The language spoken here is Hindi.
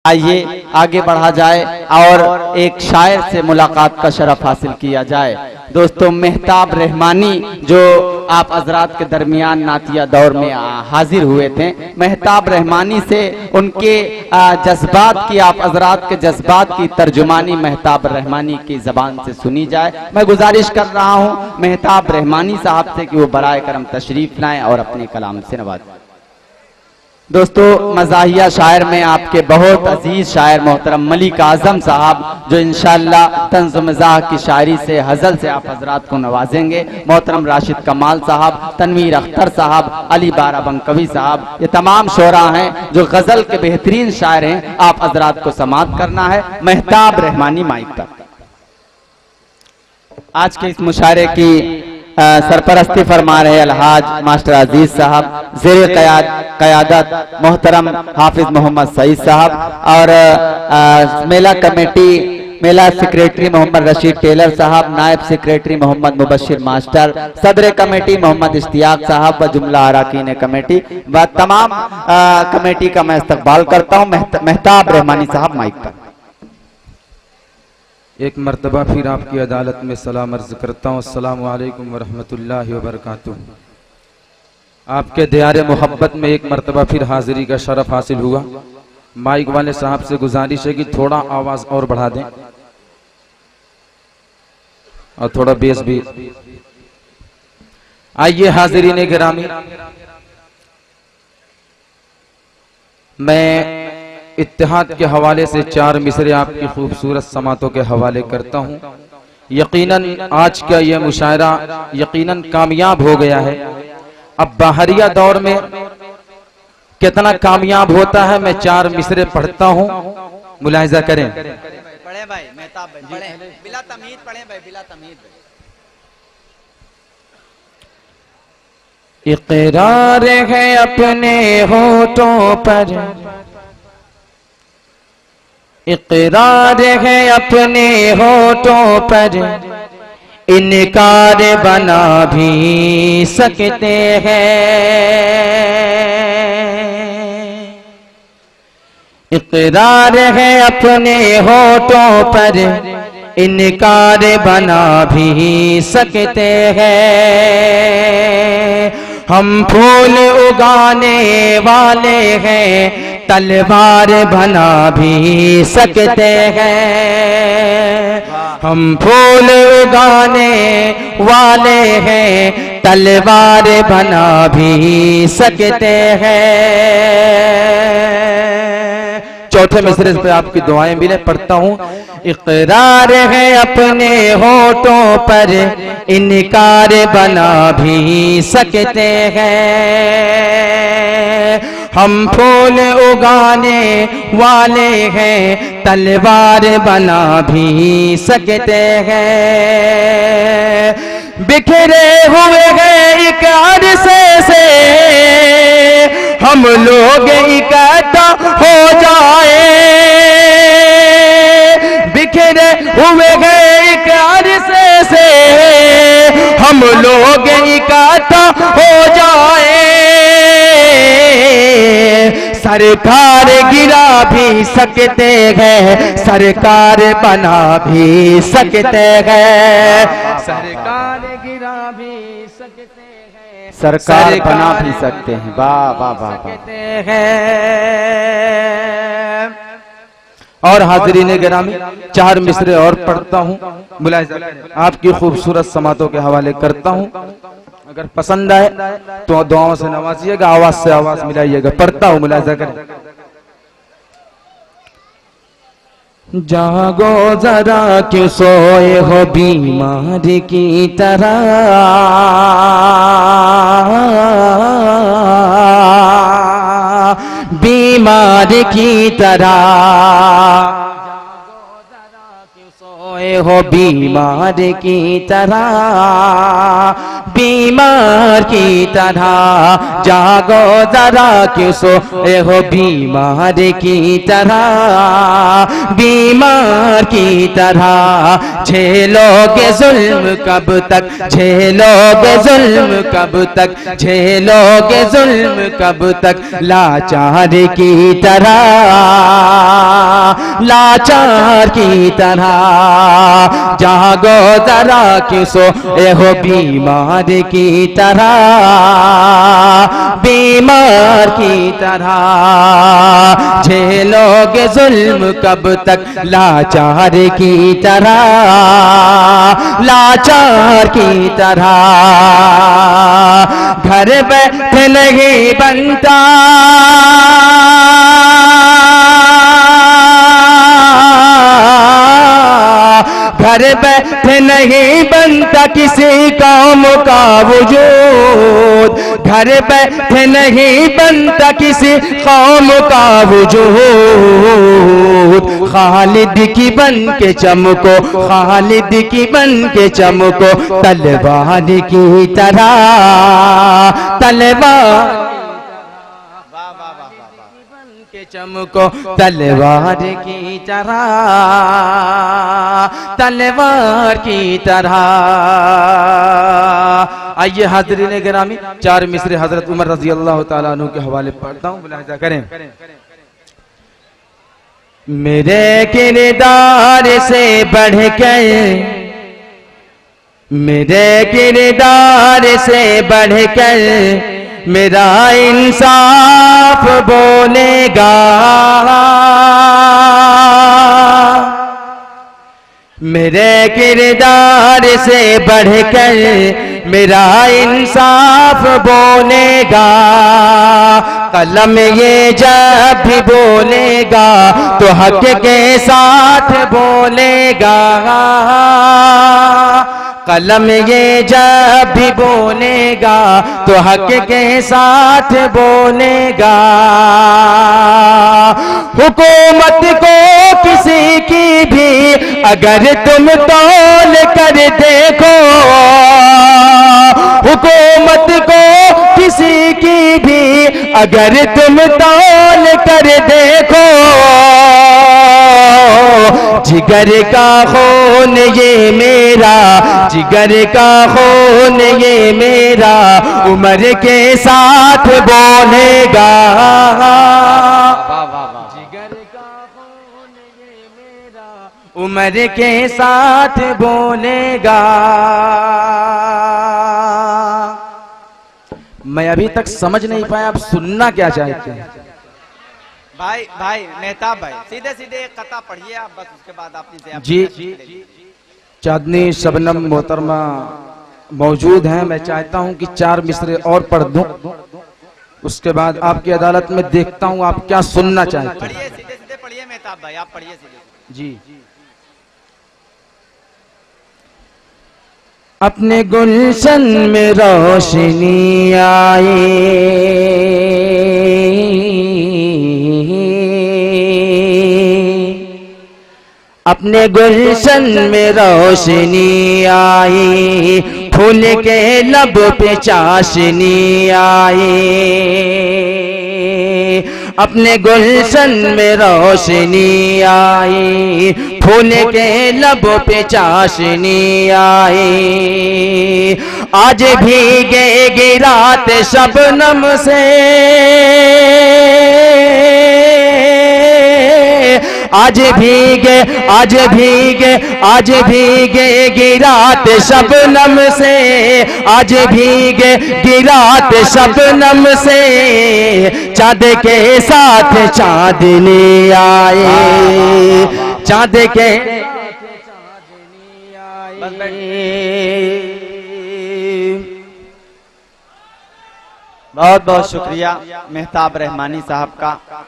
आइए आगे बढ़ा जाए और एक शायर से मुलाकात का शरफ हासिल किया जाए। दोस्तों, मेहताब रहमानी जो आप हजरात के दरमियान नातिया दौर में हाजिर हुए थे, मेहताब रहमानी से उनके जज्बात की, आप हजरात के जज्बात की तर्जुमानी मेहताब रहमानी की जबान से सुनी जाए। मैं गुजारिश कर रहा हूँ मेहताब रहमानी साहब से कि वो बराए करम तशरीफ लाएं और अपने कलाम से नवाजें। दोस्तों, मज़ाहिया शायर में आपके बहुत अजीज शायर मोहतरम मलिक आजम साहब जो इंशाअल्लाह तंज़ मज़ाह की शायरी से, हज़ल से आप हजरात को नवाजेंगे। मोहतरम राशिद कमाल साहब, तनवीर अख्तर साहब, अली बाराबंकवी साहब, ये तमाम शोरा हैं जो गज़ल के बेहतरीन शायर हैं। आप हजरात को समाअत करना है। मेहताब रहमानी माइक पर। आज के इस मुशायरे की सरपरस्ती फरमा रहे अलहाज मास्टर अजीज साहब, ज़ेर क़यादत मोहतरम हाफिज मोहम्मद सईद साहब और मेला कमेटी, मेला सेक्रेटरी मोहम्मद रशीद टेलर साहब, नायब सेक्रेटरी मोहम्मद मुबशिर मास्टर, सदर कमेटी मोहम्मद इश्तियाक साहब व जुमला अरकान कमेटी व तमाम कमेटी का मैं इस्तकबाल करता हूँ। मेहताब रहमानी साहब माइक पर। एक मर्तबा फिर आपकी अदालत में सलाम अर्ज करता हूँ। अस्सलामु अलैकुम वरहमतुल्लाहि वबरकातुह। आपके दियारे मोहब्बत में एक मर्तबा फिर हाजिरी का शरफ हासिल हुआ। माइक वाले साहब से गुजारिश है कि थोड़ा आवाज और बढ़ा दें और थोड़ा बेस भी। आइए हाजिरीन गिरामी, मैं इत्तेहाद के हवाले से 4 मिसरे आपकी खूबसूरत समातों के हवाले करता हूँ। यकीनन आज का यह मुशायरा यकीनन कामयाब हो गया है। अब बाहरिया दौर में कितना कामयाब होता है, मैं 4 मिसरे पढ़ता हूँ, मुलाहिजा करें। पढ़े भाई, मेहताब भाई पढ़े, बिला तमीज़ पढ़े भाई, बिला तमीज़। इक़रार है अपने होठों पर, इक़रार है अपने होठों पर, इनकार बना भी सकते हैं। इक़रार है अपने होठों पर, इनकार बना भी सकते हैं। हम फूल उगाने वाले हैं, तलवार बना भी सकते हैं। हम फूल उगाने वाले हैं, तलवार बना भी सकते हैं। चौथे मिसरे पे आपकी दुआएं मिले, पढ़ता हूँ। इक़रार है अपने होठों पर, इनकार बना भी सकते हैं। हम फूल उगाने वाले हैं, तलवार बना भी सकते हैं। बिखरे हुए हैं एक अरसे से, हम लोग इकट्ठा हो जाए। बिखरे हुए हैं एक अरसे से, हम लोग इकट्ठा हो जाए। सरकार गिरा भी सकते हैं, सरकार बना भी सकते हैं। सरकार गिरा भी सकते हैं, सरकार बना भी सकते हैं। वाह वाह वाह वाह। और हाजिरीन गिरामी 4 मिसरे और पढ़ता हूँ, मुलाहिजा आपकी खूबसूरत समातों के हवाले करता हूँ। अगर पसंद आए तो दुआओं से नवाजिएगा, आवाज से आवाज मिलाइएगा। पढ़ता हूँ, मुलाहिजा करें। जागो जरा क्यों सोए हो बीमार की तरह, बीमार की तरह। सोए हो बीमार की तरह, बीमार की तरह, जागो जरा क्यों सोए हो बीमार की तरह, बीमार की तरह। झेलोगे जुल्म कब तक, झेलोगे जुल्म कब तक, झेलोगे जुल्म कब तक, लाचार की तरह, लाचार की तरह। जागो जरा क्यों सोए हो बीमार की तरह, बीमार की तरह। झेलोगे जुल्म कब तक, लाचार की तरह, लाचार की तरह। घर बैठे नहीं बनता, घर बैठे नहीं बनता किसी काम का वजूद, घर बैठे नहीं बनता किसी कौम का वजूद। खालिद की बन के चमको, खालिद की बन के चमको, तलवार की तरह, तलवार के चमको, तलवार की तरह, तलवार की तरह। आइए हाज़रीन गिरामी, चार मिसरे हजरत उमर रजी अल्लाह तआला अन्हु के हवाले पढ़ता हूँ, मुलाहिज़ा करें। मेरे किरदार से बढ़कर, मेरे किरदार से बढ़कर मेरा इंसाफ बोलेगा, मेरे किरदार से बढ़कर मेरा इंसाफ बोलेगा। कलम ये जब भी बोलेगा तो हक के साथ बोलेगा, कलम ये जब भी बोलेगा तो हक के साथ बोलेगा। हुकूमत को किसी की भी अगर तुम तौल कर देखो, हुकूमत को किसी की भी अगर तुम तौल कर देखो, जिगर का खून ये मेरा, जिगर का खून ये मेरा, उम्र के साथ बोलेगा। जिगर का खून ये मेरा, उम्र के साथ बोलेगा। मैं अभी तक समझ नहीं पाया आप सुनना क्या चाहते हैं। भाई मेहताब भाई, सीधे सीधे एक कथा पढ़िए आप, बस उसके बाद आपने जी चांदनी शबनम मोहतरमा मौजूद हैं, मैं चाहता हूं कि चार मिसरे और पढ़ दूं, उसके बाद आपकी अदालत में देखता हूं आप क्या सुनना चाहते हैं। पढ़िए, सीधे सीधे पढ़िए मेहताब भाई, आप पढ़िए सीधे। जी। अपने गुलशन में रोशनी आई, अपने गुलशन में रोशनी आई, फूल के लब पे चाशनी आई। अपने गुलशन में रोशनी आई, फूल के लब पे चाशनी आई। आज भीगेगी रात शबनम से, आज भीगे, आज भीगे, आज भीगेगी रात शबनम से, आज भीगे गिरात शबनम से। चाँद के साथ चाँदनी आए, चाँद के चाँदनी आए। बहुत बहुत शुक्रिया मेहताब रहमानी साहब का।